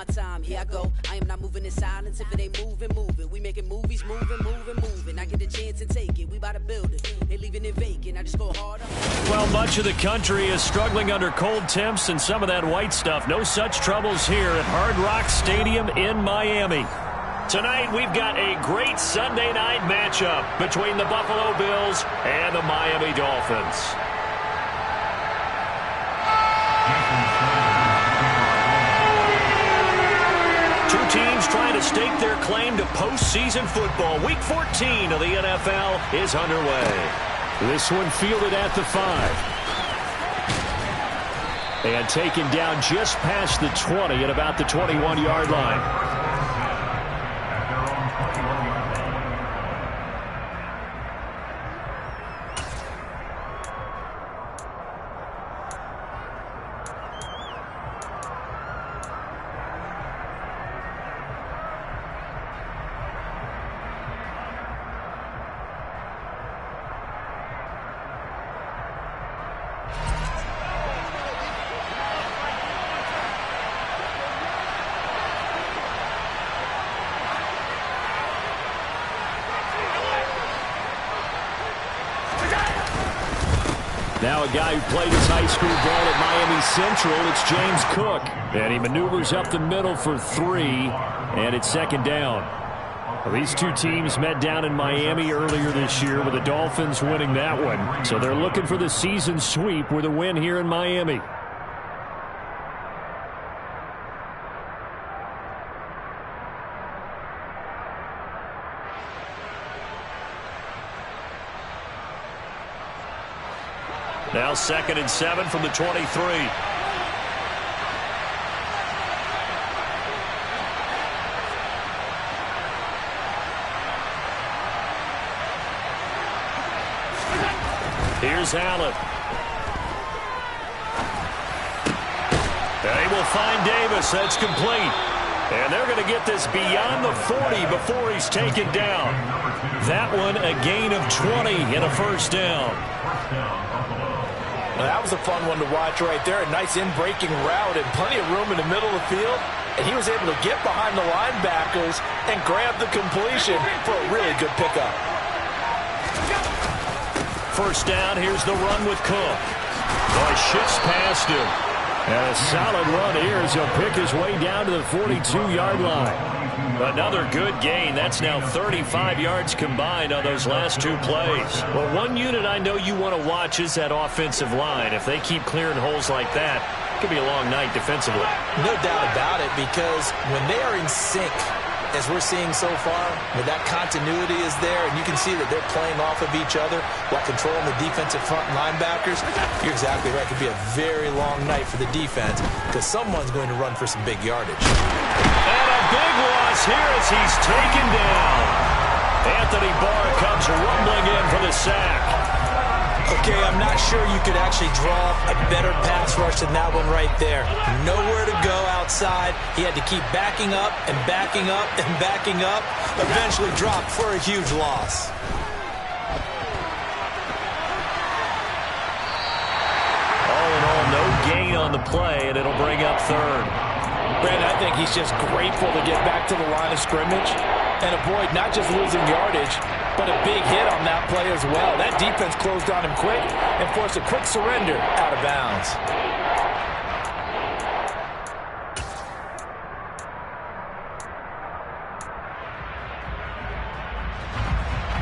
my time, here I go. I am not moving in silence. If it ain't moving, moving. We making movies, moving. I get the chance and take it. We bout to build it. They leaving it vacant. I just go harder. Well, much of the country is struggling under cold temps and some of that white stuff. No such troubles here at Hard Rock Stadium in Miami. Tonight, we've got a great Sunday night matchup between the Buffalo Bills and the Miami Dolphins. Two teams trying to stake their claim to postseason football. Week 14 of the NFL is underway. This one fielded at the 5. And taken down just past the 20 at about the 21-yard line. Now a guy who played his high school ball at Miami Central, it's James Cook. And he maneuvers up the middle for 3, and it's second down. Well, these two teams met down in Miami earlier this year with the Dolphins winning that one. So they're looking for the season sweep with a win here in Miami. Now 2nd and 7 from the 23. Here's Allen. They will find Davis. That's complete. And they're going to get this beyond the 40 before he's taken down. That one a gain of 20 and a first down. Now, that was a fun one to watch right there. A nice in-breaking route and plenty of room in the middle of the field. And he was able to get behind the linebackers and grab the completion for a really good pickup. First down, here's the run with Cook. Boy, shifts past him. And a solid run here as he'll pick his way down to the 42-yard line. Another good gain. That's now 35 yards combined on those last 2 plays. Well, one unit I know you want to watch is that offensive line. If they keep clearing holes like that, it could be a long night defensively. No doubt about it, because when they are in sync, as we're seeing so far, where that continuity is there, and you can see that they're playing off of each other while controlling the defensive front linebackers, you're exactly right. It could be a very long night for the defense because someone's going to run for some big yardage. And a big loss here as he's taken down. Anthony Barr comes rumbling in for the sack. Okay, I'm not sure you could actually draw a better pass rush than that one right there. Nowhere to go outside. He had to keep backing up and backing up and backing up. Eventually dropped for a huge loss. All in all, no gain on the play, and it'll bring up 3rd. Brandon, I think he's just grateful to get back to the line of scrimmage and avoid not just losing yardage, but a big hit on that play as well. That defense closed on him quick and forced a quick surrender out of bounds.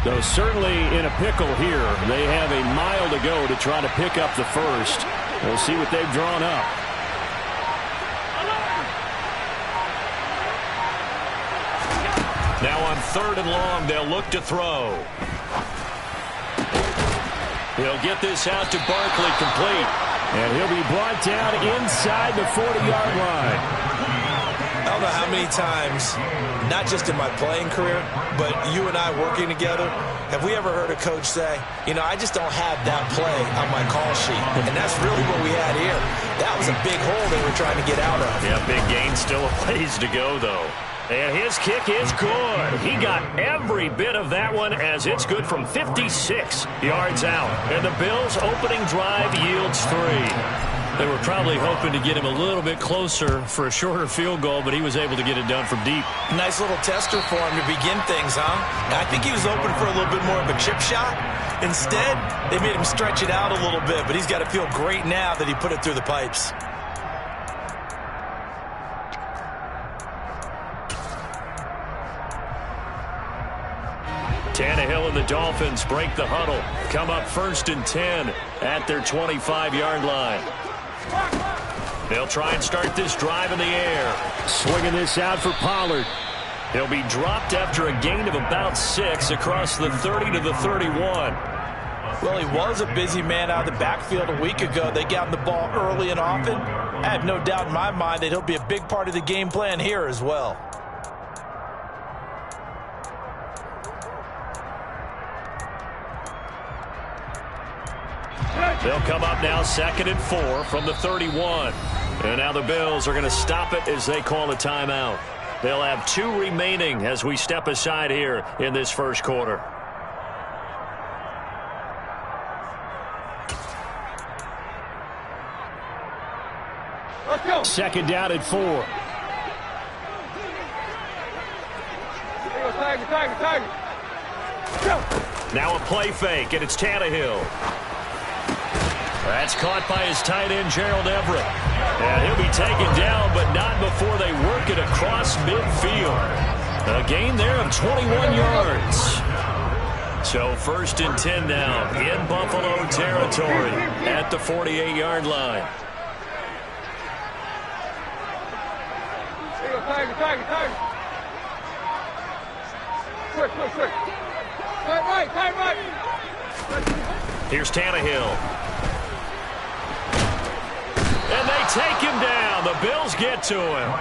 Though certainly in a pickle here, they have a mile to go to try to pick up the first. We'll see what they've drawn up. Now on 3rd and long, they'll look to throw. He'll get this out to Barkley complete. And he'll be brought down inside the 40-yard line. I don't know how many times, not just in my playing career, but you and I working together, have we ever heard a coach say, you know, I just don't have that play on my call sheet. And that's really what we had here. That was a big hole they were trying to get out of. Yeah, big gain. Still a ways to go, though. And his kick is good. He got every bit of that one as it's good from 56 yards out. And the Bills' opening drive yields 3. They were probably hoping to get him a little bit closer for a shorter field goal, but he was able to get it done from deep. Nice little tester for him to begin things, huh? I think he was open for a little bit more of a chip shot. Instead, they made him stretch it out a little bit, but he's got to feel great now that he put it through the pipes. Tannehill and the Dolphins break the huddle. Come up 1st and 10 at their 25-yard line. They'll try and start this drive in the air. Swinging this out for Pollard. He'll be dropped after a gain of about 6 across the 30 to the 31. Well, he was a busy man out of the backfield a week ago. They got him the ball early and often. I have no doubt in my mind that he'll be a big part of the game plan here as well. They'll come up now 2nd and 4 from the 31. And now the Bills are going to stop it as they call a timeout. They'll have 2 remaining as we step aside here in this first quarter. Let's go. 2nd down and 4. Tiger. Go. Now a play fake, and it's Tannehill. That's caught by his tight end, Gerald Everett. And he'll be taken down, but not before they work it across midfield. A gain there of 21 yards. So 1st and 10 now in Buffalo territory at the 48-yard line. Tiger. Quick. Tight right. Here's Tannehill. And they take him down. The Bills get to him.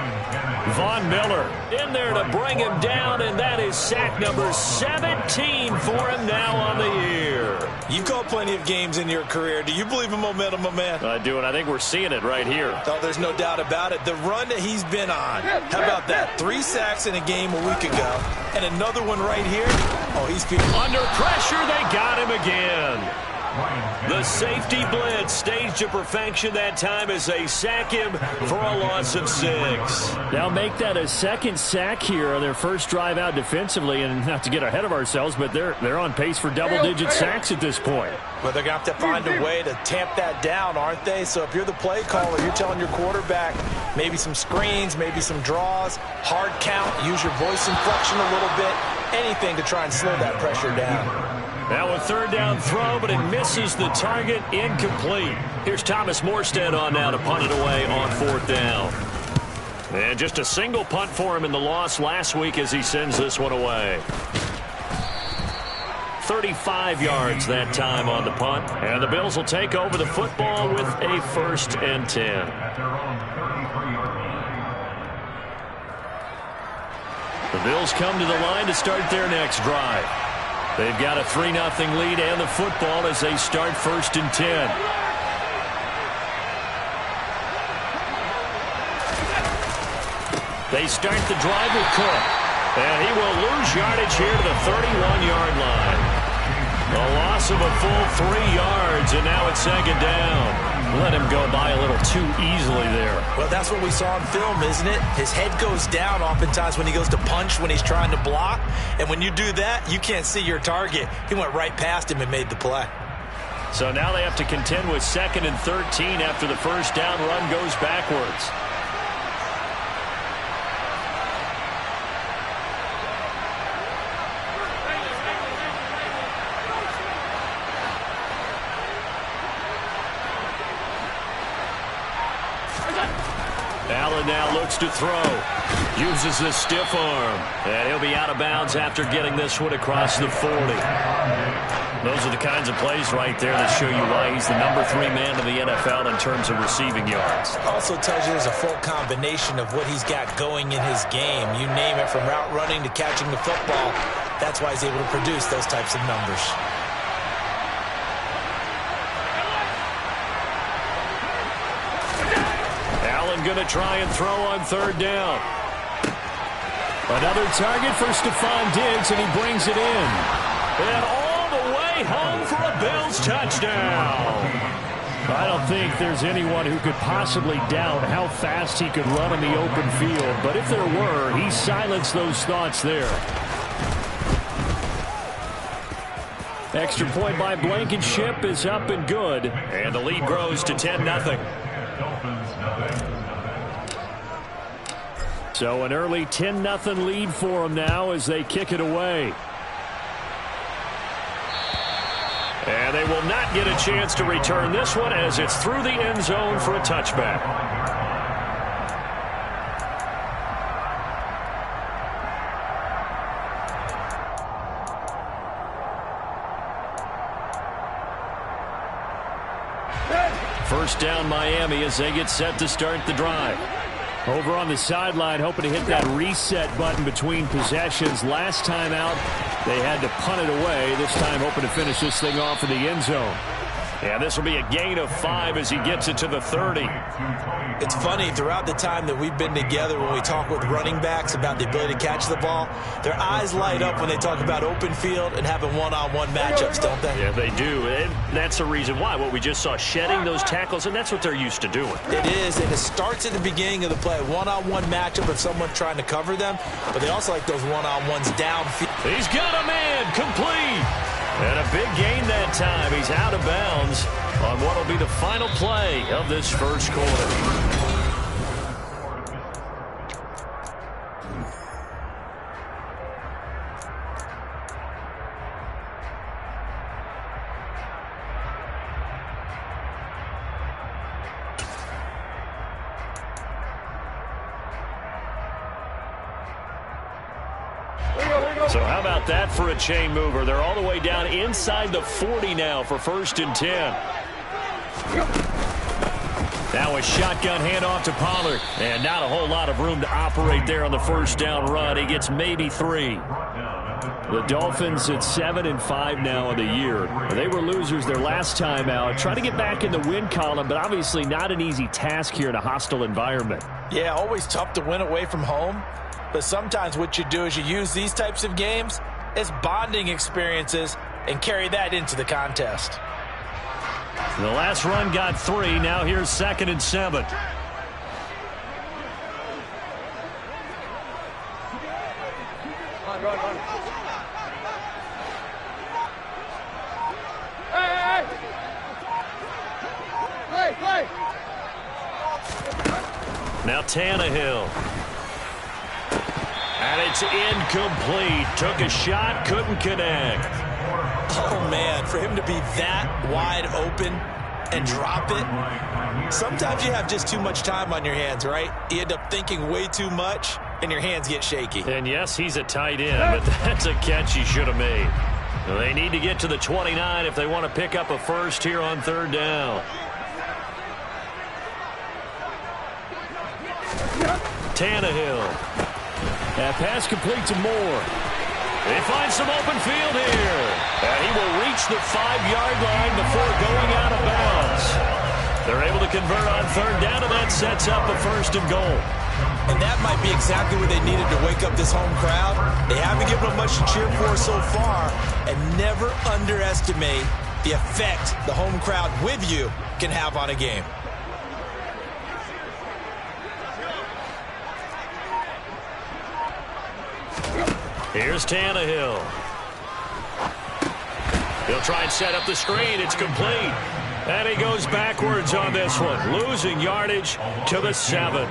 Von Miller in there to bring him down, and that is sack number 17 for him now on the year. You've called plenty of games in your career. Do you believe in momentum, my man? I do, and I think we're seeing it right here. Oh, there's no doubt about it. The run that he's been on. How about that? 3 sacks in a game a week ago, and another one right here. Oh, he's feeling under pressure. They got him again. The safety blitz staged to perfection that time as they sack him for a loss of 6. Now make that a 2nd sack here on their first drive out defensively, and not to get ahead of ourselves, but they're on pace for double-digit sacks at this point. Well, they're going to have to find a way to tamp that down, aren't they? So if you're the play caller, you're telling your quarterback maybe some screens, maybe some draws, hard count, use your voice inflection a little bit, anything to try and slow that pressure down. Now a 3rd down throw, but it misses the target, incomplete. Here's Thomas Morstead on now to punt it away on 4th down. And just a single punt for him in the loss last week as he sends this one away. 35 yards that time on the punt. And the Bills will take over the football with a 1st and 10. The Bills come to the line to start their next drive. They've got a 3-0 lead and the football as they start 1st and 10. They start the drive with Cook. And he will lose yardage here to the 31-yard line. A loss of a full 3 yards, and now it's 2nd down. Let him go by a little too easily there. Well, that's what we saw in film, isn't it? His head goes down oftentimes when he goes to punch, when he's trying to block. And when you do that, you can't see your target. He went right past him and made the play. So now they have to contend with 2nd and 13 after the first down run goes backwards. Allen now looks to throw. Uses the stiff arm. And he'll be out of bounds after getting this one across the 40. Those are the kinds of plays right there that show you why he's the number 3 man in the NFL in terms of receiving yards. Also tells you there's a full combination of what he's got going in his game. You name it, from route running to catching the football. That's why he's able to produce those types of numbers. Going to try and throw on 3rd down. Another target for Stephon Diggs, and he brings it in. And all the way home for a Bills touchdown. I don't think there's anyone who could possibly doubt how fast he could run in the open field. But if there were, he silenced those thoughts there. Extra point by Blankenship is up and good. And the lead grows to 10-0. So an early 10-0 lead for them now as they kick it away. And they will not get a chance to return this one as it's through the end zone for a touchback. First down Miami as they get set to start the drive. Over on the sideline, hoping to hit that reset button between possessions. Last time out, they had to punt it away. This time, hoping to finish this thing off in the end zone. And this will be a gain of 5 as he gets it to the 30. It's funny, throughout the time that we've been together, when we talk with running backs about the ability to catch the ball, their eyes light up when they talk about open field and having one-on-one matchups, don't they? Yeah, they do. And that's the reason why. What we just saw, shedding those tackles, and that's what they're used to doing. It is, and it starts at the beginning of the play. One-on-one matchup if someone's trying to cover them, but they also like those one-on-ones downfield. He's got a man, complete. And a big gain that time. He's out of bounds on what will be the final play of this first quarter. So how about that for a chain mover? They're all the way down inside the 40 now for 1st and 10. Now a shotgun handoff to Pollard. And not a whole lot of room to operate there on the first down run. He gets maybe 3. The Dolphins at 7-5 now in the year. They were losers their last time out. Trying to get back in the win column, but obviously not an easy task here in a hostile environment. Yeah, always tough to win away from home. But sometimes what you do is you use these types of games as bonding experiences and carry that into the contest. The last run got 3. Now here's 2nd and 7. Run. Hey! Play! Now Tannehill. And it's incomplete. Took a shot, couldn't connect. Oh, man, for him to be that wide open and drop it. Sometimes you have just too much time on your hands, right? You end up thinking way too much, and your hands get shaky. And, yes, he's a tight end, but that's a catch he should have made. They need to get to the 29 if they want to pick up a first here on 3rd down. Tannehill. That pass complete to Moore. They find some open field here. And he will reach the 5-yard line before going out of bounds. They're able to convert on 3rd down, and that sets up a 1st and goal. And that might be exactly what they needed to wake up this home crowd. They haven't given them much to cheer for so far. And never underestimate the effect the home crowd with you can have on a game. Here's Tannehill. He'll try and set up the screen. It's complete. And he goes backwards on this one, losing yardage to the 7.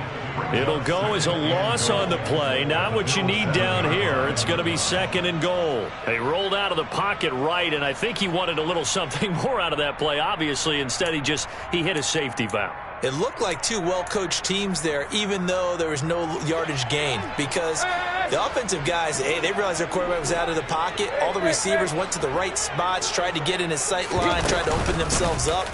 It'll go as a loss on the play. Not what you need down here. It's going to be 2nd and goal. They rolled out of the pocket right, and I think he wanted a little something more out of that play, obviously. Instead, he hit a safety valve. It looked like two well-coached teams there, even though there was no yardage gain, because the offensive guys, hey, they realized their quarterback was out of the pocket. All the receivers went to the right spots, tried to get in his sight line, tried to open themselves up.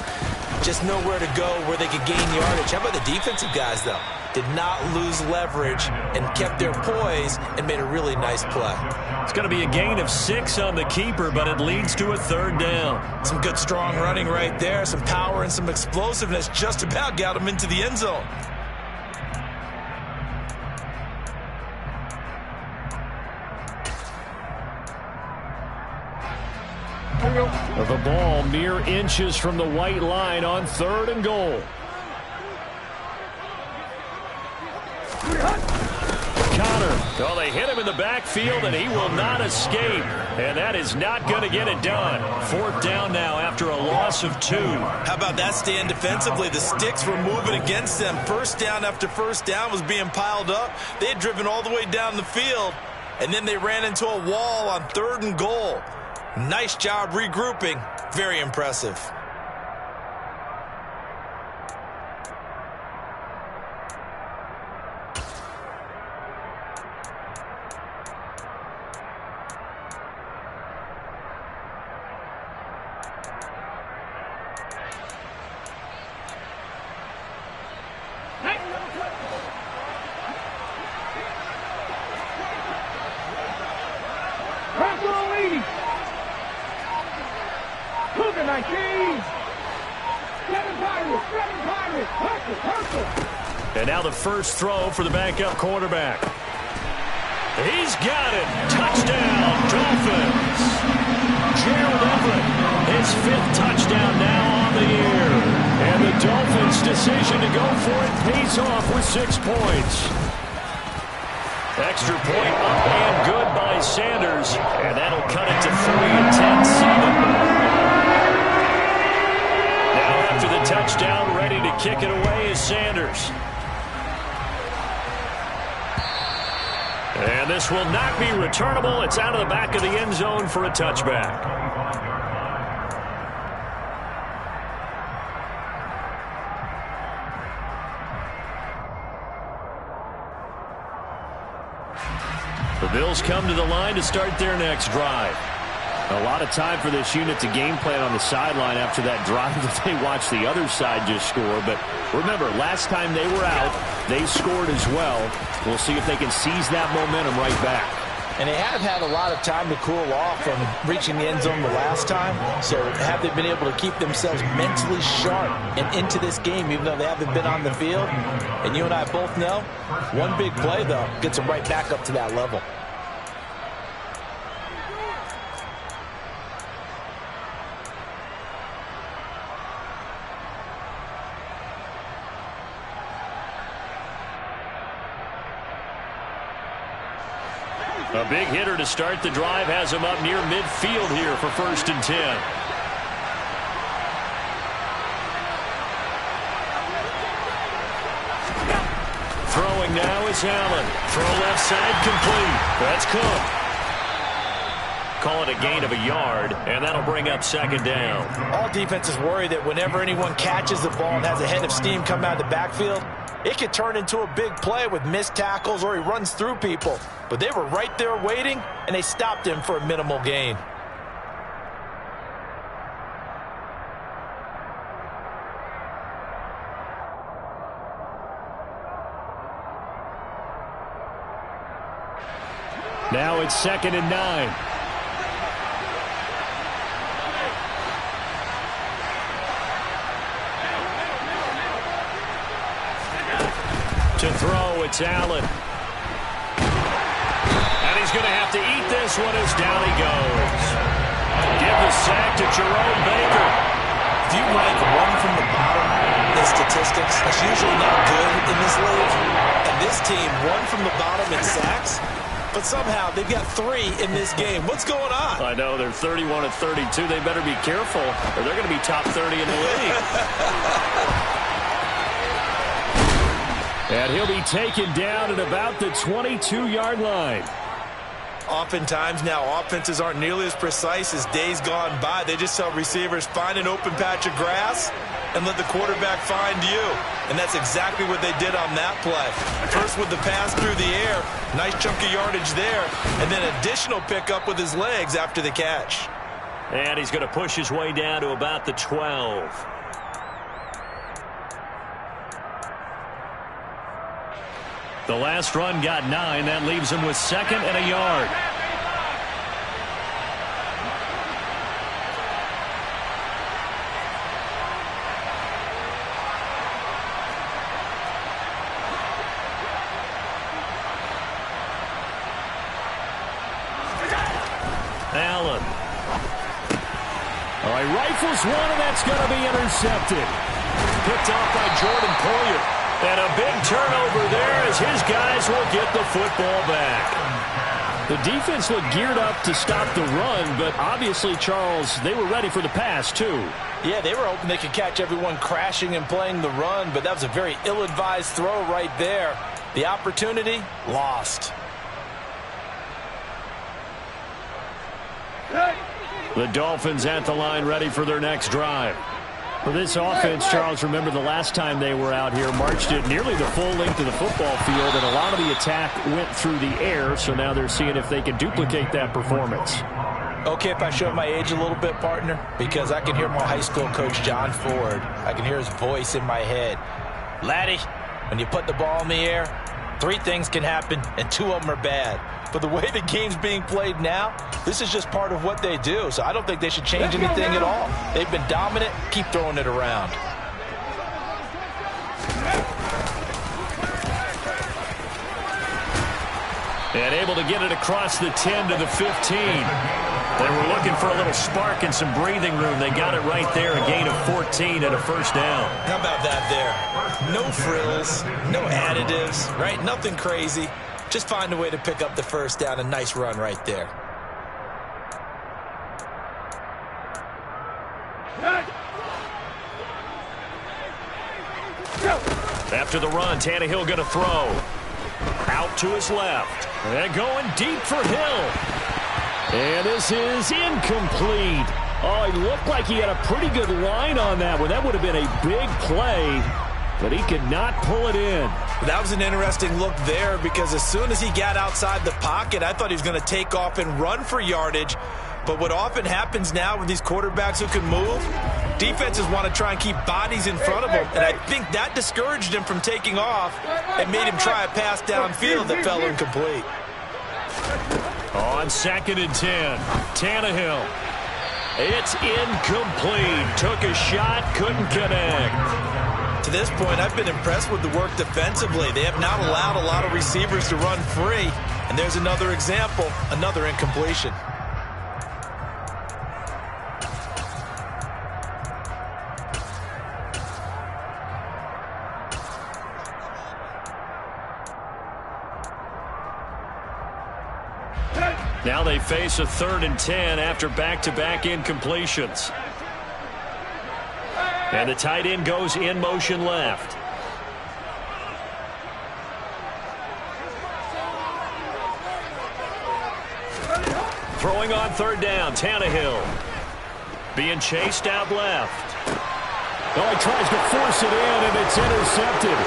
Just nowhere to go where they could gain yardage. How about the defensive guys, though? Did not lose leverage and kept their poise and made a really nice play. It's going to be a gain of 6 on the keeper, but it leads to a 3rd down. Some good, strong running right there. Some power and some explosiveness just about got him into the end zone. The ball mere inches from the white line on 3rd and goal. Connor. Oh, they hit him in the backfield, and he will not escape. And that is not going to get it done. 4th down now after a loss of 2. How about that stand defensively? The sticks were moving against them. First down after first down was being piled up. They had driven all the way down the field, and then they ran into a wall on 3rd and goal. Nice job regrouping. Very impressive. And now the first throw for the backup quarterback. He's got it. Touchdown, Dolphins. Gerald Everett, his 5th touchdown now on the year. And the Dolphins' decision to go for it pays off with 6 points. Extra point up and good by Sanders. And that'll cut it to 3-10-7. After the touchdown, ready to kick it away is Sanders. And this will not be returnable. It's out of the back of the end zone for a touchback. The Bills come to the line to start their next drive. A lot of time for this unit to game plan on the sideline after that drive that they watched the other side just score. But remember, last time they were out, they scored as well. We'll see if they can seize that momentum right back. And they have had a lot of time to cool off from reaching the end zone the last time. So have they been able to keep themselves mentally sharp and into this game, even though they haven't been on the field? And you and I both know, one big play, though, gets them right back up to that level. A big hitter to start the drive has him up near midfield here for 1st and 10. Throwing now is Allen. Throw left side complete. That's Cook. Call it a gain of a yard, and that'll bring up 2nd down. All defenses worry that whenever anyone catches the ball and has a head of steam come out of the backfield, it could turn into a big play with missed tackles or he runs through people. But they were right there waiting, and they stopped him for a minimal gain. Now it's 2nd and 9. To throw, it's Allen. And he's going to have to eat this one as down he goes. Give the sack to Jerome Baker. If you rank one from the bottom in statistics, that's usually not good in this league. And this team, one from the bottom in sacks, but somehow they've got 3 in this game. What's going on? I know, they're 31 of 32. They better be careful, or they're going to be top 30 in the league. And he'll be taken down at about the 22-yard line. Oftentimes now, offenses aren't nearly as precise as days gone by. They just tell receivers, find an open patch of grass and let the quarterback find you. And that's exactly what they did on that play. First with the pass through the air, nice chunk of yardage there, and then additional pickup with his legs after the catch. And he's going to push his way down to about the 12. The last run got 9. That leaves him with 2nd and a yard. Allen. rifles one, and that's going to be intercepted. Picked off by Jordan Poyer. And a big turnover there as his guys will get the football back. The defense looked geared up to stop the run, but obviously, Charles, they were ready for the pass, too. Yeah, they were hoping they could catch everyone crashing and playing the run, but that was a very ill-advised throw right there. The opportunity, lost. The Dolphins at the line ready for their next drive. For this offense, Charles, remember the last time they were out here, marched it nearly the full length of the football field, and a lot of the attack went through the air, so now they're seeing if they can duplicate that performance. Okay, if I show my age a little bit, partner, because I can hear my high school coach, John Ford. I can hear his voice in my head. Laddie, when you put the ball in the air, 3 things can happen, and 2 of them are bad. But the way the game's being played now, this is just part of what they do. So I don't think they should change anything at all. They've been dominant. Keep throwing it around. And able to get it across the 10 to the 15. They were looking for a little spark and some breathing room. They got it right there, a gain of 14 and a first down. How about that there? No frills, no additives, right? Nothing crazy. Just find a way to pick up the first down. A nice run right there. After the run, Tannehill going to throw. Out to his left. And going deep for Hill. And this is incomplete. Oh, he looked like he had a pretty good line on that one. That would have been a big play, but he could not pull it in. That was an interesting look there because as soon as he got outside the pocket, I thought he was going to take off and run for yardage. But what often happens now with these quarterbacks who can move, defenses want to try and keep bodies in front of them. And I think that discouraged him from taking off and made him try a pass downfield that fell incomplete. On 2nd and 10, Tannehill. It's incomplete. Took a shot, couldn't connect. To this point, I've been impressed with the work defensively. They have not allowed a lot of receivers to run free. And there's another example, another incompletion. Now they face a 3rd and 10 after back-to-back incompletions. And the tight end goes in motion left. Throwing on 3rd down, Tannehill. Being chased out left. Oh, he tries to force it in, and it's intercepted.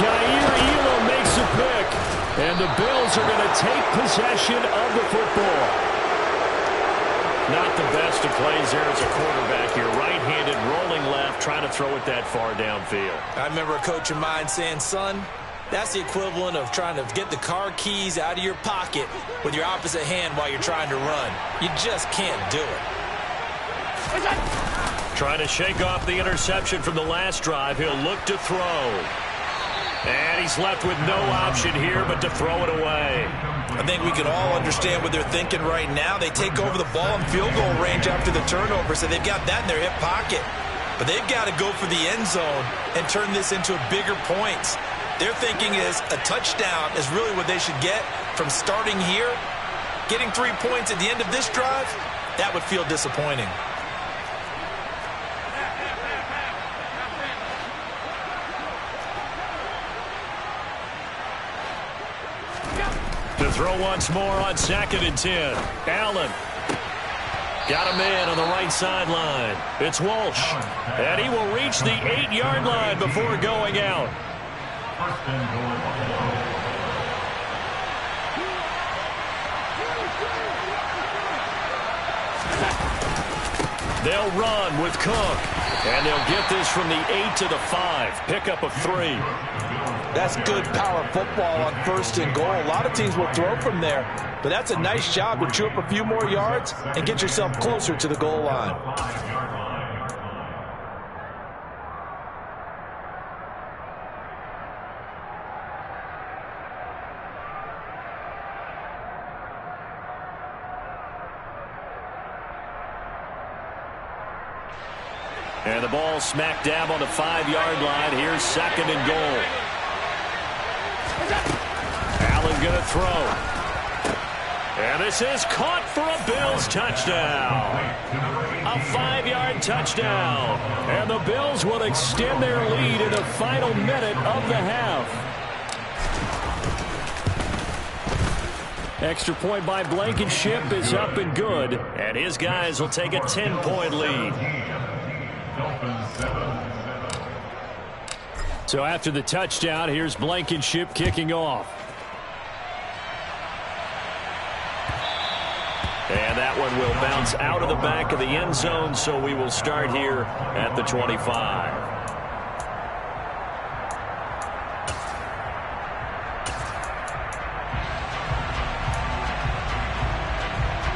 Kaiir Elam makes a pick. And the Bills are going to take possession of the football. Not the best of plays there as a quarterback here. Right-handed, rolling left, trying to throw it that far downfield. I remember a coach of mine saying, son, that's the equivalent of trying to get the car keys out of your pocket with your opposite hand while you're trying to run. You just can't do it. Trying to shake off the interception from the last drive. He'll look to throw. And he's left with no option here but to throw it away. I think we can all understand what they're thinking right now. They take over the ball in field goal range after the turnover, so they've got that in their hip pocket. But they've got to go for the end zone and turn this into bigger points. Their thinking is a touchdown is really what they should get from starting here. Getting 3 points at the end of this drive, that would feel disappointing. To throw once more on 2nd and 10. Allen. Got a man on the right sideline. It's Walsh. And he will reach the 8-yard line before going out. They'll run with Cook. And they'll get this from the 8 to the 5. Pickup of 3. That's good power football on 1st and goal. A lot of teams will throw from there, but that's a nice job to chew up a few more yards and get yourself closer to the goal line. And the ball smack dab on the 5-yard line. Here's 2nd and goal. Allen going to throw. And this is caught for a Bills touchdown. A 5-yard touchdown. And the Bills will extend their lead in the final minute of the half. Extra point by Blankenship is up and good. And his guys will take a 10-point lead. So after the touchdown, here's Blankenship kicking off. And that one will bounce out of the back of the end zone, so we will start here at the 25.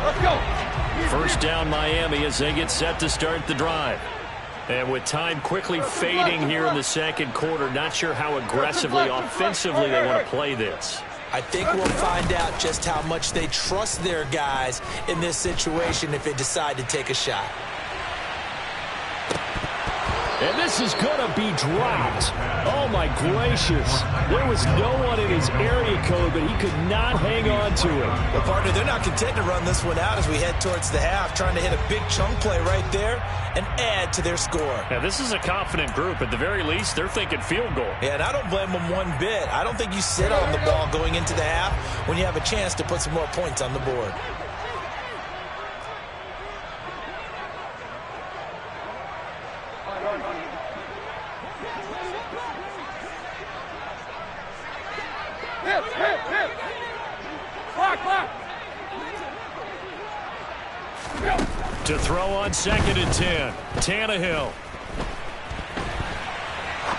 Let's go. First down Miami as they get set to start the drive. And with time quickly fading here in the second quarter, not sure how aggressively, offensively they want to play this. I think we'll find out just how much they trust their guys in this situation if they decide to take a shot. And this is going to be dropped. Oh, my gracious. There was no one in his area code, but he could not hang on to it. Well, partner, they're not content to run this one out as we head towards the half, trying to hit a big chunk play right there and add to their score. Yeah, this is a confident group. At the very least, they're thinking field goal. Yeah, and I don't blame them one bit. I don't think you sit on the ball going into the half when you have a chance to put some more points on the board. To throw on 2nd and 10. Tannehill.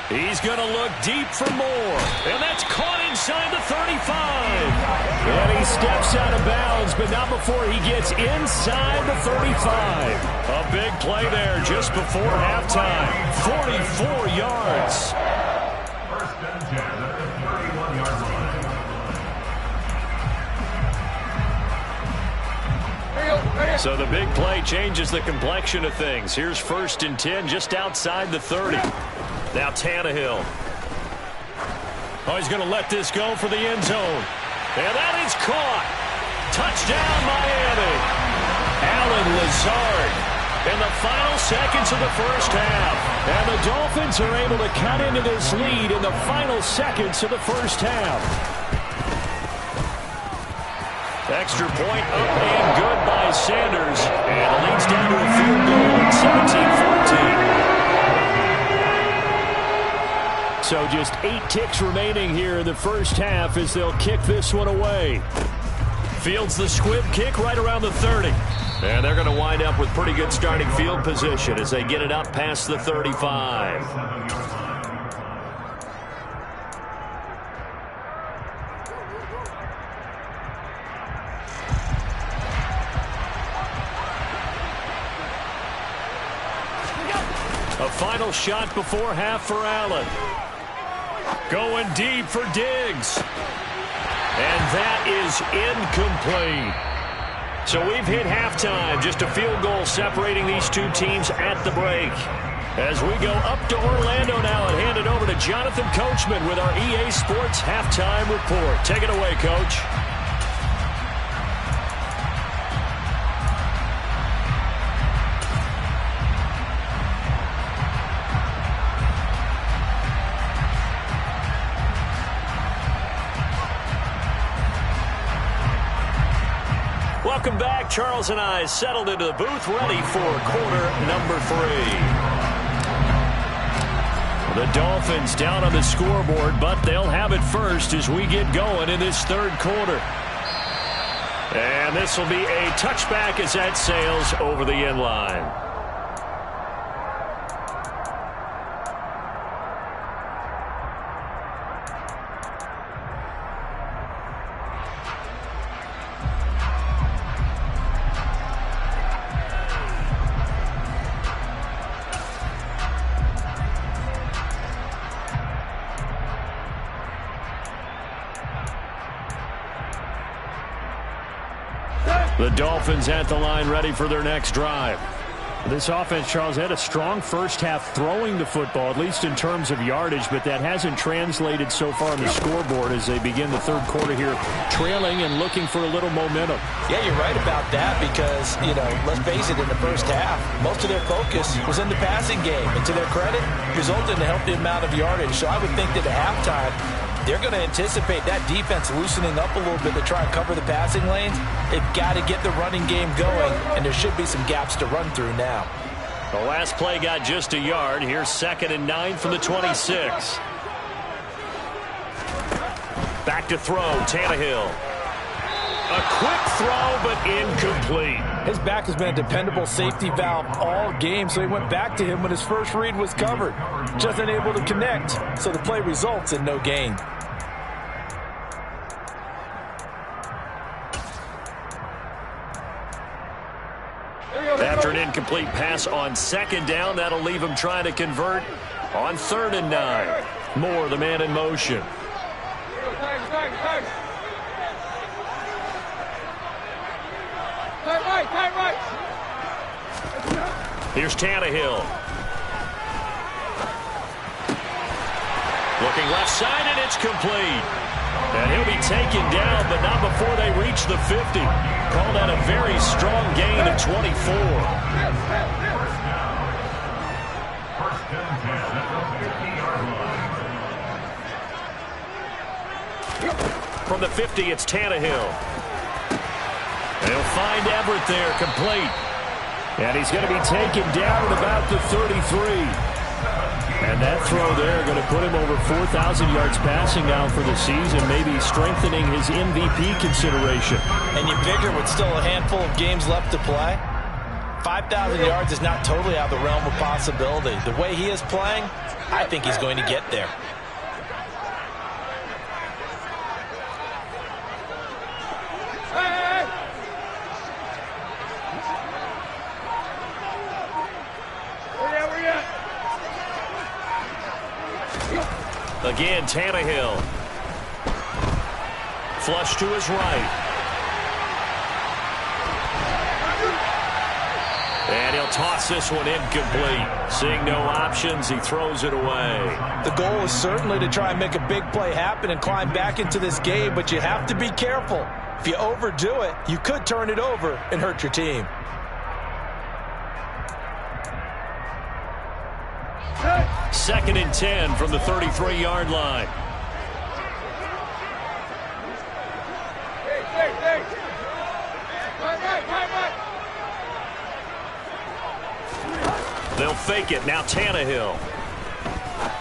He's going to look deep for more. And that's caught inside the 35. And he steps out of bounds, but not before he gets inside the 35. A big play there just before halftime. 44 yards. First and 10 at the 31-yard line. So the big play changes the complexion of things. Here's 1st and 10 just outside the 30. Now Tannehill. Oh, he's going to let this go for the end zone. And that is caught. Touchdown, Miami. Allen Lazard in the final seconds of the first half. And the Dolphins are able to cut into this lead in the final seconds of the first half. Extra point up and good by Sanders. And it leads down to a field goal at 17-14. So just 8 ticks remaining here in the first half as they'll kick this one away. Fields the squib kick right around the 30. And they're going to wind up with pretty good starting field position as they get it up past the 35. A final shot before half for Allen. Going deep for Diggs. And that is incomplete. So we've hit halftime. Just a field goal separating these two teams at the break. As we go up to Orlando now and hand it over to Jonathan Coachman with our EA Sports Halftime Report. Take it away, Coach. Welcome back. Charles and I settled into the booth, ready for quarter number 3. The Dolphins down on the scoreboard, but they'll have it first as we get going in this third quarter. And this will be a touchback as that sails over the end line. The Dolphins at the line ready for their next drive. This offense, Charles, had a strong first half throwing the football, at least in terms of yardage, but that hasn't translated so far on the scoreboard as they begin the third quarter here, trailing and looking for a little momentum. Yeah, you're right about that because, let's face it, in the first half, most of their focus was in the passing game. And to their credit, resulted in a healthy amount of yardage. So I would think that at halftime, they're going to anticipate that defense loosening up a little bit to try and cover the passing lanes. They've got to get the running game going, and there should be some gaps to run through now. The last play got just a yard. Here's 2nd and 9 from the 26. Back to throw, Tannehill. A quick throw, but incomplete. His back has been a dependable safety valve all game, so he went back to him when his first read was covered. Just unable to connect, so the play results in no gain. After an incomplete pass on 2nd down, that'll leave him trying to convert on 3rd and 9. Moore, the man in motion. Here's Tannehill. Looking left side, and it's complete. And he'll be taken down, but not before they reach the 50. Call that a very strong gain of 24. First and 10 at the 50-yard line. From the 50, it's Tannehill. They'll find Everett there, complete. And he's going to be taken down at about the 33. And that throw there going to put him over 4,000 yards passing now for the season, maybe strengthening his MVP consideration. And you figure with still a handful of games left to play, 5,000 yards is not totally out of the realm of possibility. The way he is playing, I think he's going to get there. Again, Tannehill. Flush to his right. And he'll toss this one incomplete. Seeing no options, he throws it away. The goal is certainly to try and make a big play happen and climb back into this game, but you have to be careful. If you overdo it, you could turn it over and hurt your team. Second and 10 from the 33-yard line. They'll fake it. Now Tannehill.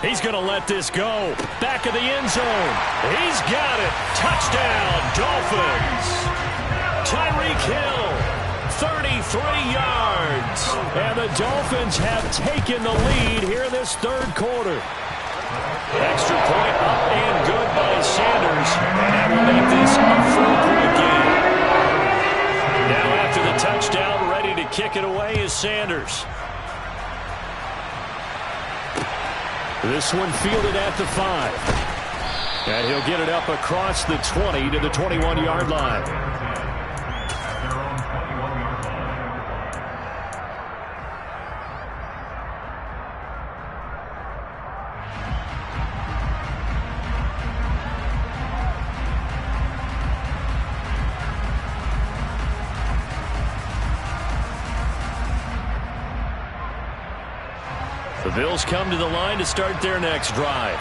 He's going to let this go. Back of the end zone. He's got it. Touchdown, Dolphins. Tyreek Hill, 33 yards. And the Dolphins have taken the lead here in this third quarter. Extra point up and good by Sanders. And that will make this a 4-point game. Now after the touchdown, ready to kick it away is Sanders. This one fielded at the 5. And he'll get it up across the 20 to the 21-yard line. The Bills come to the line to start their next drive.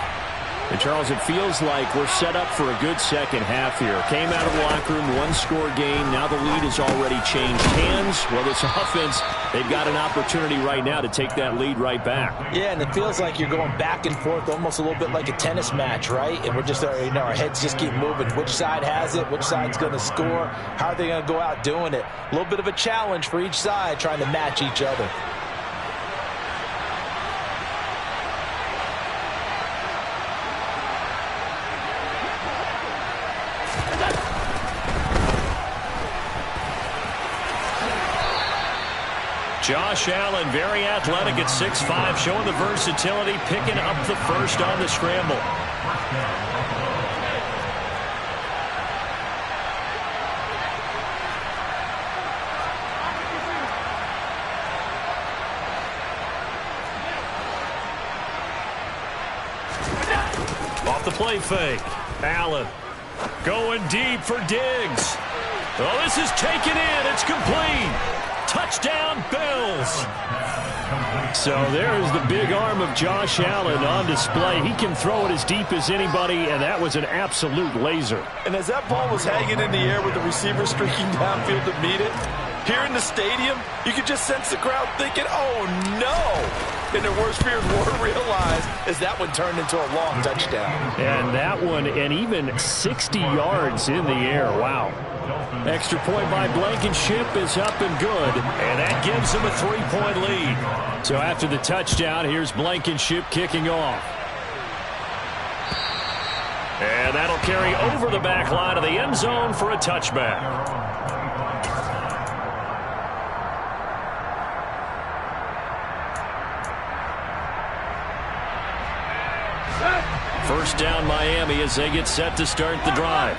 And, Charles, it feels like we're set up for a good second half here. Came out of the locker room, one-score game. Now the lead has already changed hands. Well, this offense, they've got an opportunity right now to take that lead right back. Yeah, and it feels like you're going back and forth almost a little bit like a tennis match, right? And we're just, our heads just keep moving. Which side has it? Which side's going to score? How are they going to go out doing it? A little bit of a challenge for each side trying to match each other. Josh Allen, very athletic at 6'5", showing the versatility, picking up the first on the scramble. Off the play fake. Allen going deep for Diggs. Oh, this is taken in. It's complete. Touchdown, Bills. So there's the big arm of Josh Allen on display. He can throw it as deep as anybody, and that was an absolute laser. And as that ball was hanging in the air with the receiver streaking downfield to meet it, here in the stadium, you could just sense the crowd thinking, oh, no. And their worst fears were realized as that one turned into a long touchdown. And that one, and even 60 yards in the air. Wow. Extra point by Blankenship is up and good, and that gives them a 3-point lead. So after the touchdown, here's Blankenship kicking off. And that'll carry over the back line of the end zone for a touchback. First down Miami as they get set to start the drive.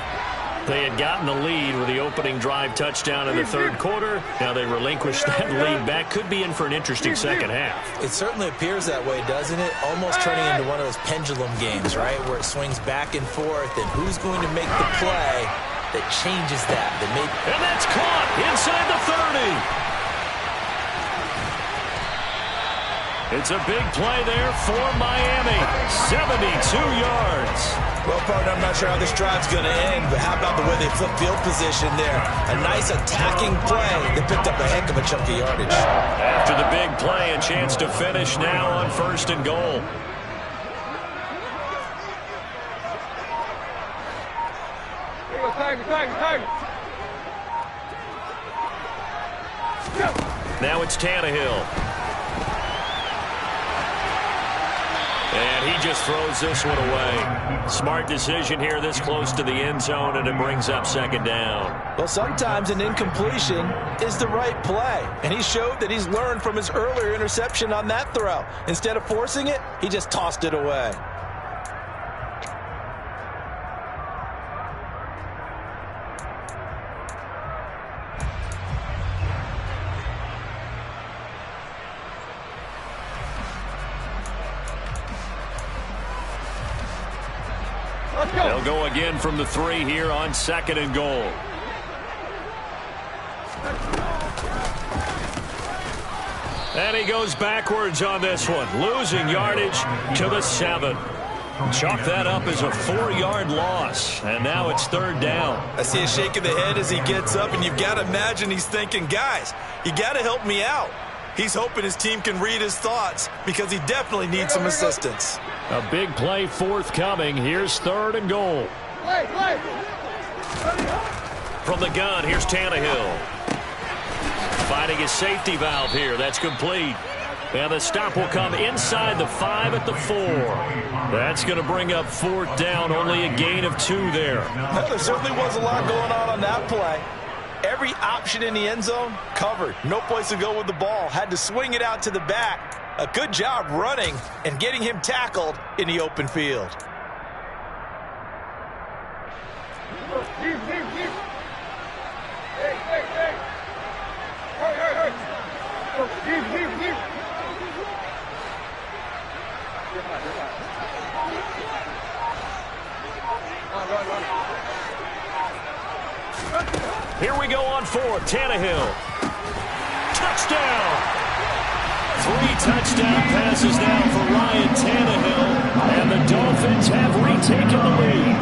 They had gotten the lead with the opening drive touchdown in the third quarter. Now they relinquished that lead back. Could be in for an interesting second half. It certainly appears that way, doesn't it? Almost turning into one of those pendulum games, right? Where it swings back and forth, and who's going to make the play that changes that? And that's caught inside the 30. It's a big play there for Miami. 72 yards. Well, partner, I'm not sure how this drive's going to end, but how about the way they flip field position there? A nice attacking play that picked up a heck of a chunk of yardage. After the big play, a chance to finish now on 1st and goal. Now it's Tannehill. And he just throws this one away. Smart decision here this close to the end zone, and it brings up second down. Well, sometimes an incompletion is the right play. And he showed that he's learned from his earlier interception on that throw. Instead of forcing it, he just tossed it away. They'll go again from the 3 here on 2nd and goal. And he goes backwards on this one, losing yardage to the 7. Chalk that up as a 4-yard loss, and now it's 3rd down. I see a shake of the head as he gets up, and you've got to imagine he's thinking, guys, you got to help me out. He's hoping his team can read his thoughts because he definitely needs some assistance. A big play forthcoming. Here's 3rd and goal. From the gun, here's Tannehill. Finding his safety valve here. That's complete. And the stop will come inside the 5 at the 4. That's going to bring up 4th down. Only a gain of 2 there. Well, there certainly was a lot going on that play. Every option in the end zone covered. No place to go with the ball. Had to swing it out to the back. A good job running and getting him tackled in the open field. Here we go on 4th. Tannehill. Touchdown! 3 touchdown passes now for Ryan Tannehill, and the Dolphins have retaken the lead.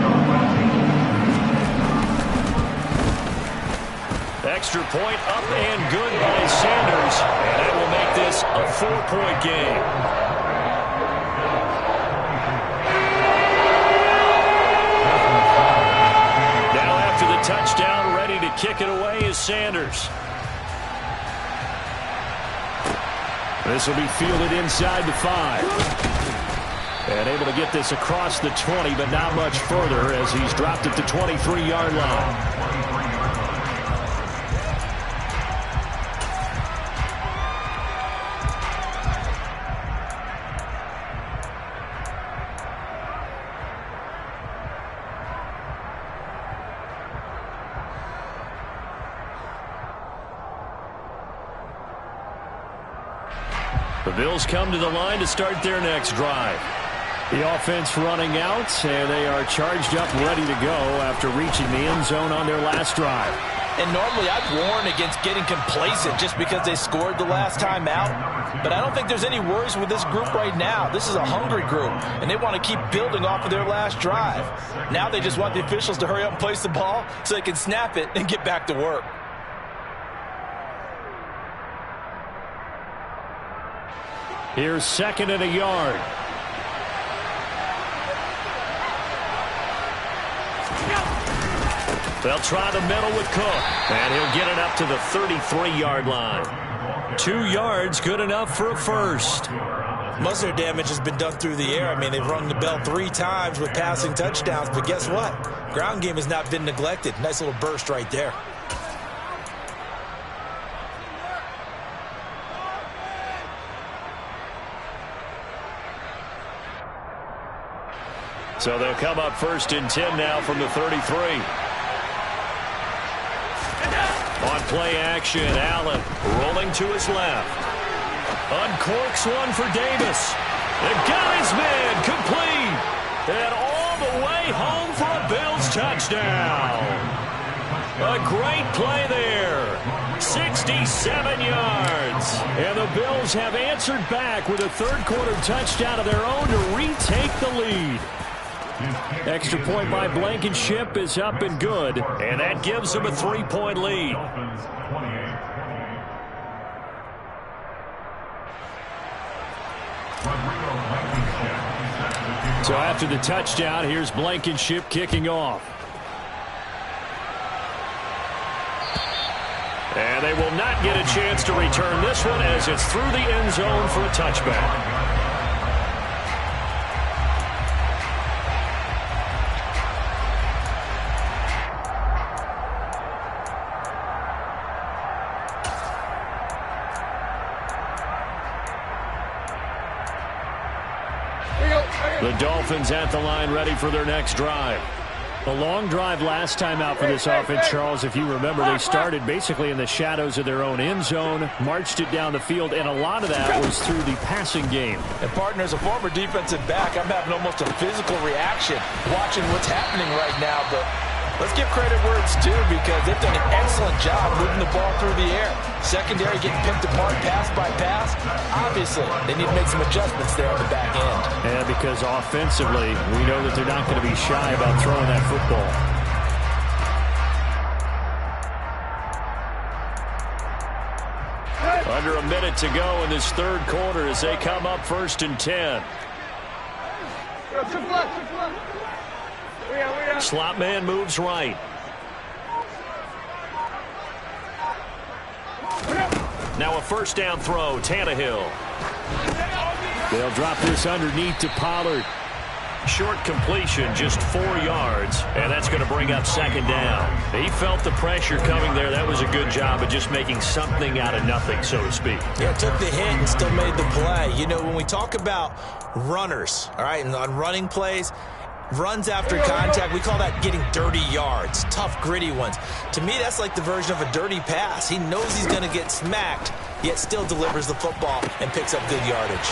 Extra point up and good by Sanders, and that will make this a 4-point game. Now after the touchdown, ready to kick it away is Sanders. This will be fielded inside the 5. And able to get this across the 20, but not much further as he's dropped at the 23-yard line. The Bills come to the line to start their next drive. The offense running out, and they are charged up, ready to go after reaching the end zone on their last drive. And normally I'd warn against getting complacent just because they scored the last time out. But I don't think there's any worries with this group right now. This is a hungry group, and they want to keep building off of their last drive. Now they just want the officials to hurry up and place the ball so they can snap it and get back to work. Here's 2nd and a yard. They'll try the middle with Cook, and he'll get it up to the 33-yard line. 2 yards, good enough for a first. Most of their damage has been done through the air. I mean, they've rung the bell 3 times with passing touchdowns, but guess what? Ground game has not been neglected. Nice little burst right there. So they'll come up 1st and 10 now from the 33. On play action, Allen rolling to his left. Uncorks one for Davis. And got his man complete. And all the way home for a Bills touchdown. A great play there. 67 yards. And the Bills have answered back with a third-quarter touchdown of their own to retake the lead. Extra point by Blankenship is up and good, and that gives them a 3-point lead. So after the touchdown, here's Blankenship kicking off. And they will not get a chance to return this one as it's through the end zone for a touchback. The Dolphins at the line ready for their next drive. A long drive last time out for this offense, Charles. If you remember, they started basically in the shadows of their own end zone, marched it down the field, and a lot of that was through the passing game. And partner, as a former defensive back, I'm having almost a physical reaction watching what's happening right now. But let's give credit where it's due because they've done an excellent job moving the ball through the air. Secondary getting picked apart pass by pass. Obviously, they need to make some adjustments there on the back end. Yeah, because offensively, we know that they're not going to be shy about throwing that football. Under a minute to go in this third quarter as they come up 1st and 10. Slot man moves right. Now a 1st down throw, Tannehill. They'll drop this underneath to Pollard. Short completion, just 4 yards, and that's going to bring up 2nd down. He felt the pressure coming there. That was a good job of just making something out of nothing, so to speak. Yeah, took the hit and still made the play. You know, when we talk about runners, all right, and on running plays, runs after contact, we call that getting dirty yards, tough, gritty ones. To me, that's like the version of a dirty pass. He knows he's going to get smacked, yet still delivers the football and picks up good yardage.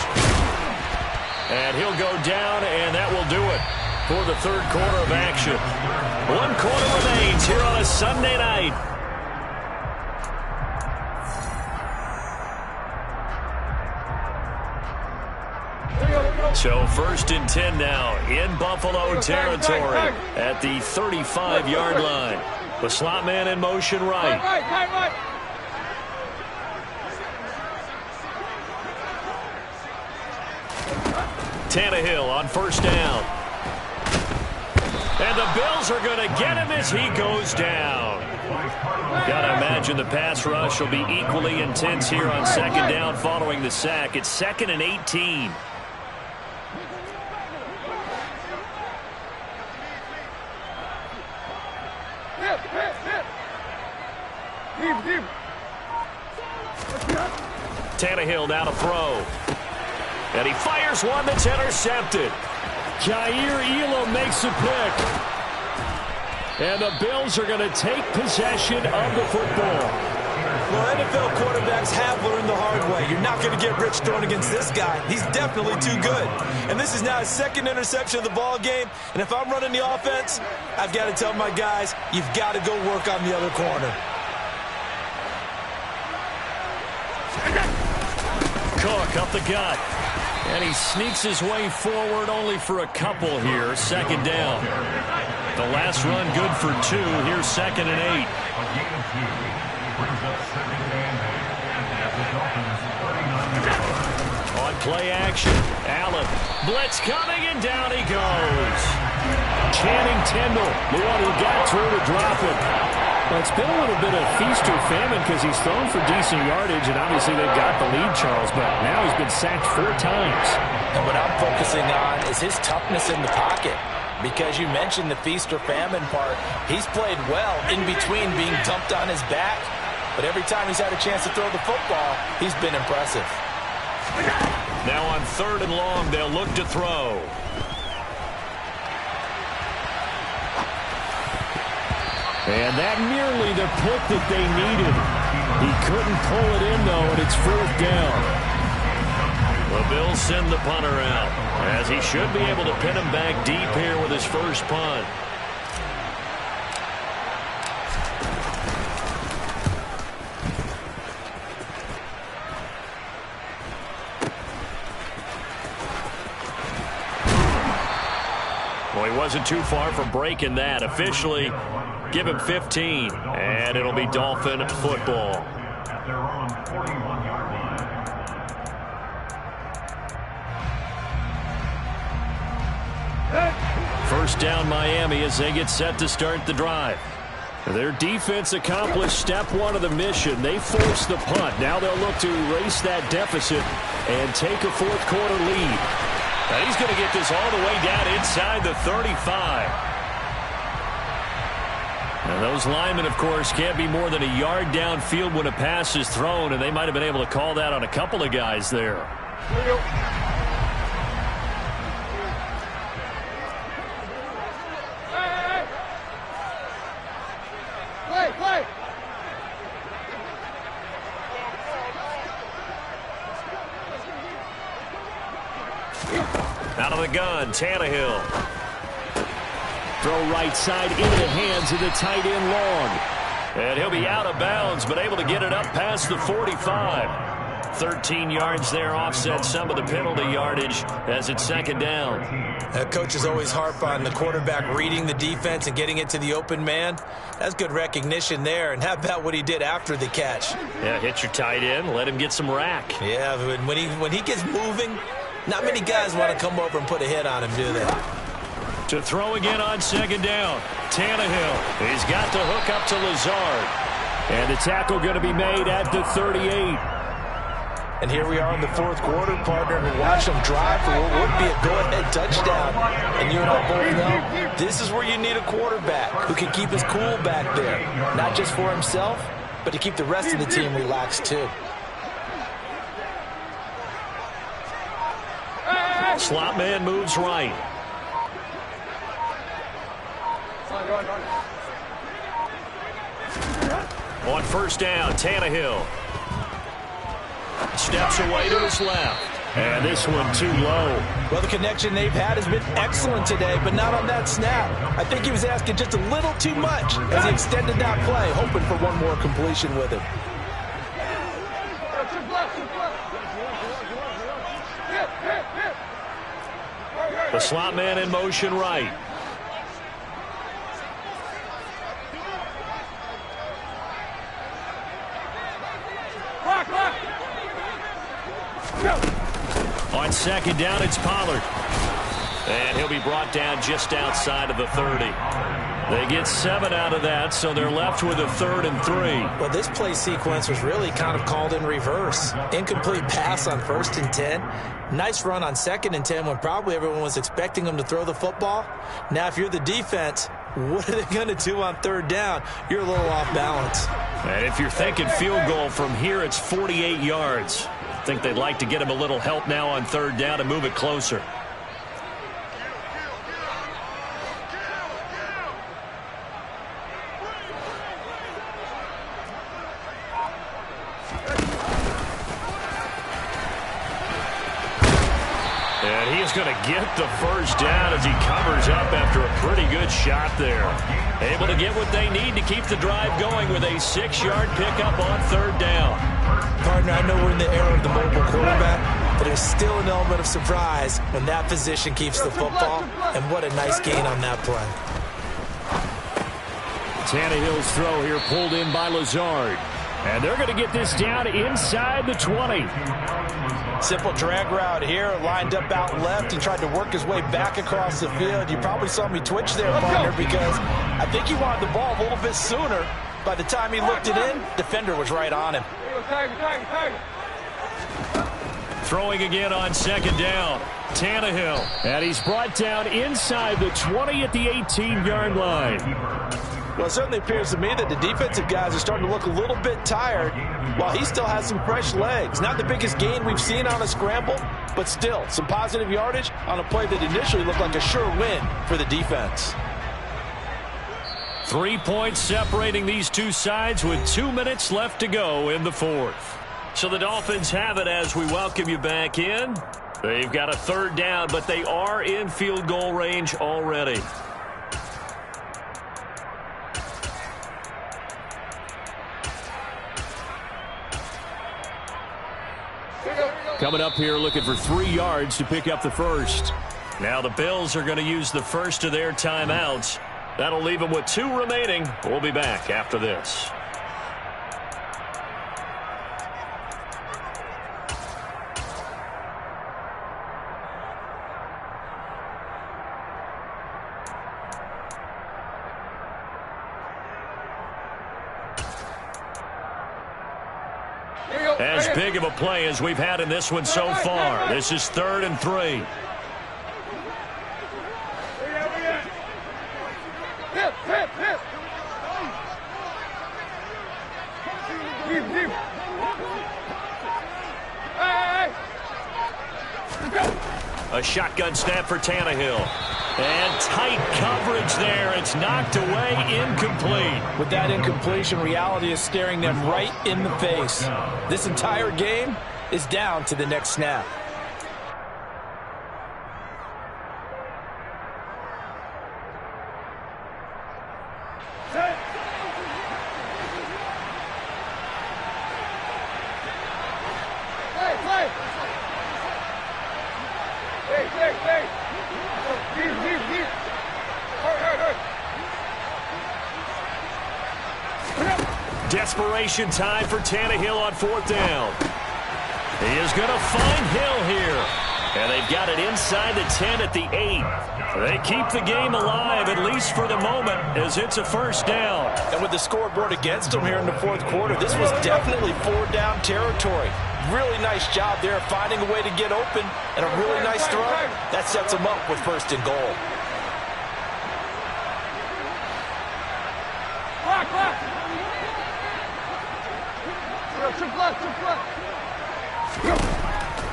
And he'll go down, and that will do it for the third quarter of action. 1 quarter remains here on a Sunday night. So 1st and 10 now in Buffalo territory at the 35-yard line. The slot man in motion right. Tannehill on 1st down. And the Bills are going to get him as he goes down. Got to imagine the pass rush will be equally intense here on 2nd down following the sack. It's 2nd and 18. Tannehill now to throw. And he fires one that's intercepted. Jair Elam makes a pick. And the Bills are going to take possession of the football. Well, NFL quarterbacks have learned the hard way. You're not going to get rich throwing against this guy. He's definitely too good. And this is now his second interception of the ball game. And if I'm running the offense, I've got to tell my guys, you've got to go work on the other corner. Cook up the gut. And he sneaks his way forward only for a couple here. Second down. The last run good for 2. Here's 2nd and 8. On play action, Allen. Blitz coming, and down he goes. Channing Tindall, the one who got through to drop it. Well, it's been a little bit of feast or famine because he's thrown for decent yardage, and obviously they've got the lead, Charles, but now he's been sacked 4 times. And what I'm focusing on is his toughness in the pocket. Because you mentioned the feast or famine part, he's played well in between being dumped on his back. But every time he's had a chance to throw the football, he's been impressive. Now on 3rd and long, they'll look to throw. And that nearly the pick that they needed. He couldn't pull it in, though, and it's 4th down. The Bills send the punter out, as he should be able to pin him back deep here with his first punt. Well, he wasn't too far from breaking that. Officially, give him 15, and it'll be Dolphin football. At their own 41-yard line. First down Miami as they get set to start the drive. Their defense accomplished step 1 of the mission. They forced the punt. Now they'll look to erase that deficit and take a 4th quarter lead. And he's going to get this all the way down inside the 35. And those linemen, of course, can't be more than a yard downfield when a pass is thrown, and they might have been able to call that on a couple of guys there. Out of the gun, Tannehill. Throw right side into the hands of the tight end Long. And he'll be out of bounds, but able to get it up past the 45. 13 yards there, offset some of the penalty yardage as it's 2nd down. Coaches always harp on the quarterback reading the defense and getting it to the open man. That's good recognition there. And how about what he did after the catch? Yeah, hit your tight end, let him get some rack. Yeah, when he gets moving, not many guys want to come over and put a hit on him, do they? To throw again on 2nd down. Tannehill. He's got to hook up to Lazard. And the tackle going to be made at the 38. And here we are in the 4th quarter, partner, and watch them drive for what would be a go-ahead touchdown. And you and I both know this is where you need a quarterback who can keep his cool back there. Not just for himself, but to keep the rest of the team relaxed too. Slot man moves right. On 1st down, Tannehill. Steps away to his left. And this one too low. Well, the connection they've had has been excellent today, but not on that snap. I think he was asking just a little too much as he extended that play, hoping for one more completion with him. The slot man in motion right. On 2nd down, it's Pollard. And he'll be brought down just outside of the 30. They get 7 out of that, so they're left with a 3rd and 3. Well, this play sequence was really kind of called in reverse. Incomplete pass on 1st and 10. Nice run on 2nd and 10 when probably everyone was expecting them to throw the football. Now, if you're the defense, what are they going to do on 3rd down? You're a little off balance. And if you're thinking field goal from here, it's 48 yards. I think they'd like to get him a little help now on 3rd down and move it closer. Tannehill's going to get the first down as he covers up after a pretty good shot there. Able to get what they need to keep the drive going with a 6-yard pickup on 3rd down. Partner, I know we're in the era of the mobile quarterback, but there's still an element of surprise when that position keeps the football, and what a nice gain on that play. Tannehill's throw here pulled in by Lazard. And they're going to get this down inside the 20. Simple drag route here, lined up out left. He tried to work his way back across the field. You probably saw me twitch there, partner, because I think he wanted the ball a little bit sooner. By the time he looked it in, defender was right on him. Throwing again on 2nd down. Tannehill. And he's brought down inside the 20 at the 18-yard line. Well, it certainly appears to me that the defensive guys are starting to look a little bit tired while he still has some fresh legs. Not the biggest gain we've seen on a scramble, but still some positive yardage on a play that initially looked like a sure win for the defense. 3 points separating these two sides with 2 minutes left to go in the 4th. So the Dolphins have it as we welcome you back in. They've got a 3rd down, but they are in field goal range already. Coming up here looking for 3 yards to pick up the first. Now the Bills are going to use the first of their timeouts. That'll leave them with 2 remaining. We'll be back after this. As big of a play as we've had in this one so far. This is 3rd and 3. A shotgun snap for Tannehill. And tight coverage there. It's knocked away, incomplete. With that incompletion, reality is staring them right in the face. This entire game is down to the next snap. Desperation time for Tannehill on 4th down. He is going to find Hill here. And they've got it inside the 10 at the 8. They keep the game alive, at least for the moment, as it's a 1st down. And with the scoreboard against them here in the 4th quarter, this was definitely 4-down territory. Really nice job there finding a way to get open, and a really nice throw. That sets them up with 1st and goal.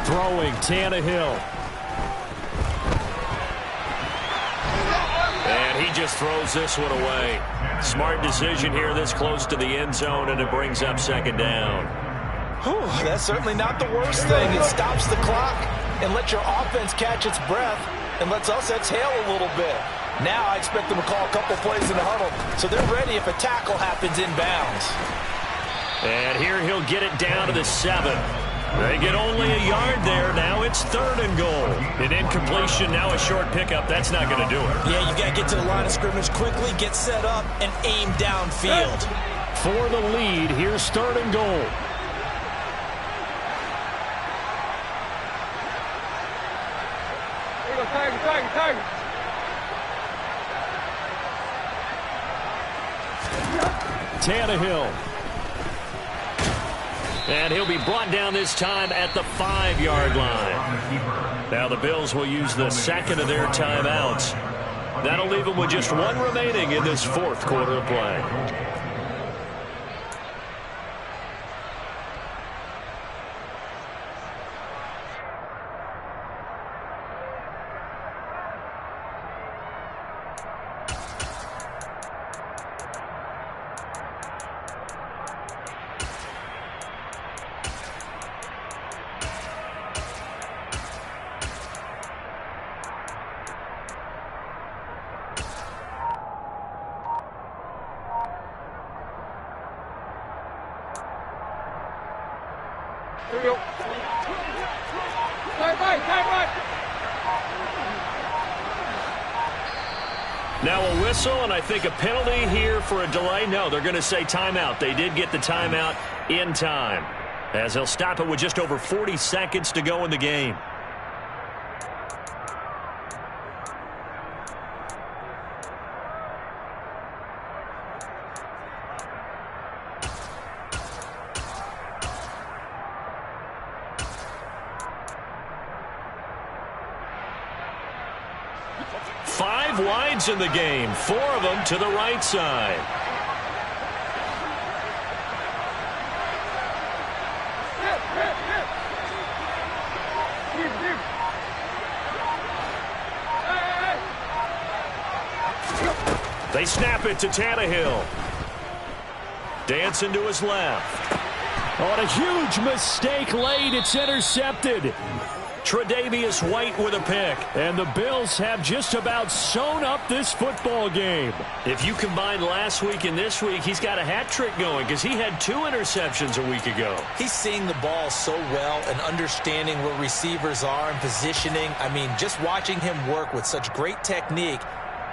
Throwing Tannehill. And he just throws this one away. Smart decision here this close to the end zone, and it brings up 2nd down. Whew, that's certainly not the worst thing. It stops the clock and lets your offense catch its breath and lets us exhale a little bit. Now I expect them to call a couple plays in the huddle, so they're ready if a tackle happens inbounds. And here he'll get it down to the 7. They get only a yard there. Now it's 3rd and goal. An incompletion, now a short pickup. That's not going to do it. Yeah, you got to get to the line of scrimmage quickly, get set up, and aim downfield. For the lead, here's 3rd and goal. Tannehill. And he'll be brought down this time at the 5-yard line. Now the Bills will use the 2nd of their timeouts. That'll leave them with just 1 remaining in this 4th quarter of play. Here we go. Time right. Now a whistle, and I think a penalty here for a delay. No, they're going to say timeout. They did get the timeout in time, as they'll stop it with just over 40 seconds to go in the game. Five wides in the game, 4 of them to the right side. They snap it to Tannehill. Dancing to his left. Oh, and a huge mistake late. It's intercepted. Tre'Davious White with a pick. And the Bills have just about sewn up this football game. If you combine last week and this week, he's got a hat trick going because he had 2 interceptions a week ago. He's seeing the ball so well and understanding where receivers are and positioning. I mean, just watching him work with such great technique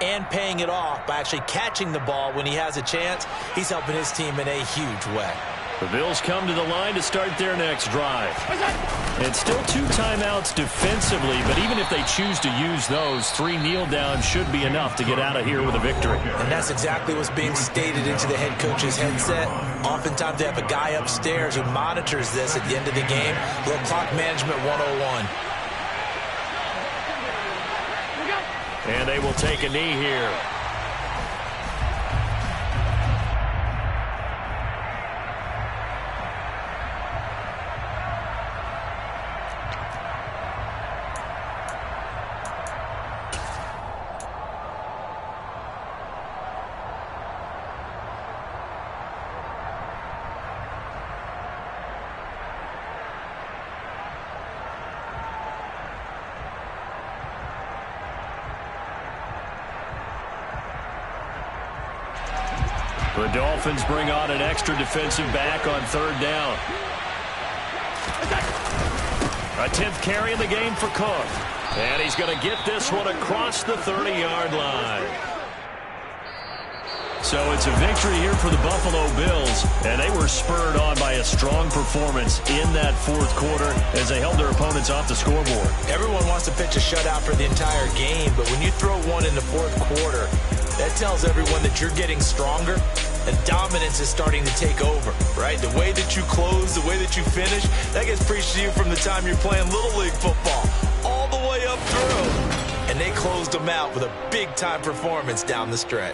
and paying it off by actually catching the ball when he has a chance, he's helping his team in a huge way. The Bills come to the line to start their next drive. It's still 2 timeouts defensively, but even if they choose to use those, 3 kneel downs should be enough to get out of here with a victory. And that's exactly what's being stated into the head coach's headset. Oftentimes they have a guy upstairs who monitors this at the end of the game. Little clock management 101. And they will take a knee here. The Dolphins bring on an extra defensive back on 3rd down. A 10th carry in the game for Cook. And he's going to get this one across the 30-yard line. So it's a victory here for the Buffalo Bills, and they were spurred on by a strong performance in that 4th quarter as they held their opponents off the scoreboard. Everyone wants to pitch a shutout for the entire game, but when you throw one in the 4th quarter, that tells everyone that you're getting stronger and dominance is starting to take over, right? The way that you close, the way that you finish, that gets preached to you from the time you're playing Little League football all the way up through. And they closed them out with a big-time performance down the stretch.